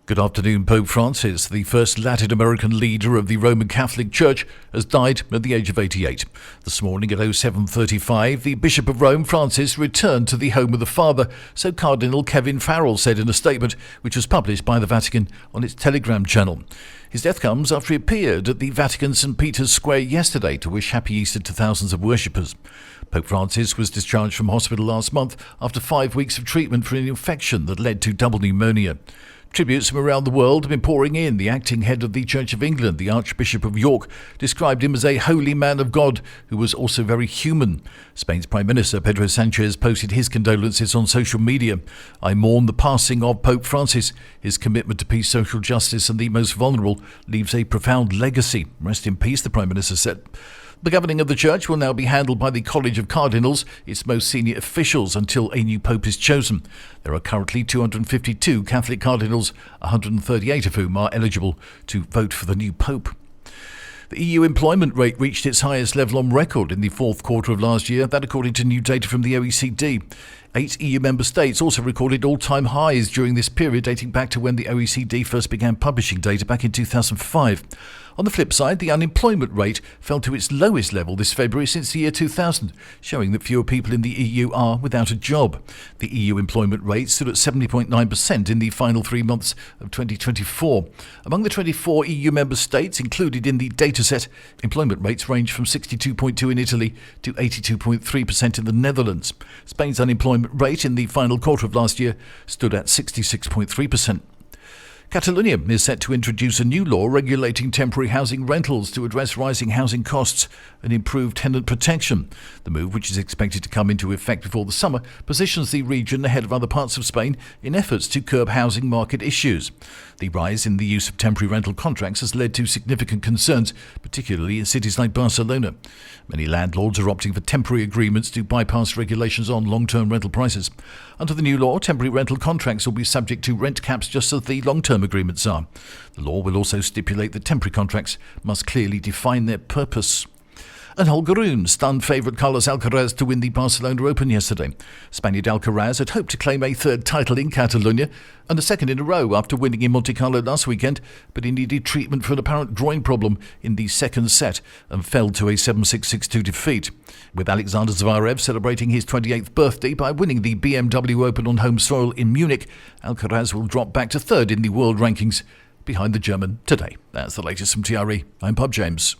Good afternoon. Pope Francis, the first Latin American leader of the Roman Catholic Church, has died at the age of 88. This morning at 07:35, the Bishop of Rome, Francis, returned to the home of the Father, so Cardinal Kevin Farrell said in a statement which was published by the Vatican on its Telegram channel. His death comes after he appeared at the Vatican St. Peter's Square yesterday to wish Happy Easter to thousands of worshippers. Pope Francis was discharged from hospital last month after 5 weeks of treatment for an infection that led to double pneumonia. Tributes from around the world have been pouring in. The acting head of the Church of England, the Archbishop of York, described him as a holy man of God who was also very human. Spain's Prime Minister Pedro Sanchez posted his condolences on social media. "I mourn the passing of Pope Francis. His commitment to peace, social justice and the most vulnerable leaves a profound legacy. Rest in peace," the Prime Minister said. The governing of the Church will now be handled by the College of Cardinals, its most senior officials, until a new pope is chosen. There are currently 252 Catholic cardinals, 138 of whom are eligible to vote for the new pope. The EU employment rate reached its highest level on record in the fourth quarter of last year, that according to new data from the OECD. 8 EU member states also recorded all-time highs during this period, dating back to when the OECD first began publishing data back in 2005. On the flip side, the unemployment rate fell to its lowest level this February since the year 2000, showing that fewer people in the EU are without a job. The EU employment rate stood at 70.9% in the final 3 months of 2024. Among the 24 EU member states included in the dataset, employment rates range from 62.2% in Italy to 82.3% in the Netherlands. Spain's unemployment rate in the final quarter of last year stood at 66.3%. Catalonia is set to introduce a new law regulating temporary housing rentals to address rising housing costs and improve tenant protection. The move, which is expected to come into effect before the summer, positions the region ahead of other parts of Spain in efforts to curb housing market issues. The rise in the use of temporary rental contracts has led to significant concerns, particularly in cities like Barcelona. Many landlords are opting for temporary agreements to bypass regulations on long-term rental prices. Under the new law, temporary rental contracts will be subject to rent caps just as the long-term agreements are. The law will also stipulate that temporary contracts must clearly define their purpose. And Holger Rune stunned favourite Carlos Alcaraz to win the Barcelona Open yesterday. Spaniard Alcaraz had hoped to claim a third title in Catalonia and a second in a row after winning in Monte Carlo last weekend, but he needed treatment for an apparent groin problem in the second set and fell to a 7-6, 6-2 defeat. With Alexander Zverev celebrating his 28th birthday by winning the BMW Open on home soil in Munich, Alcaraz will drop back to third in the world rankings behind the German today. That's the latest from TRE. I'm Bob James.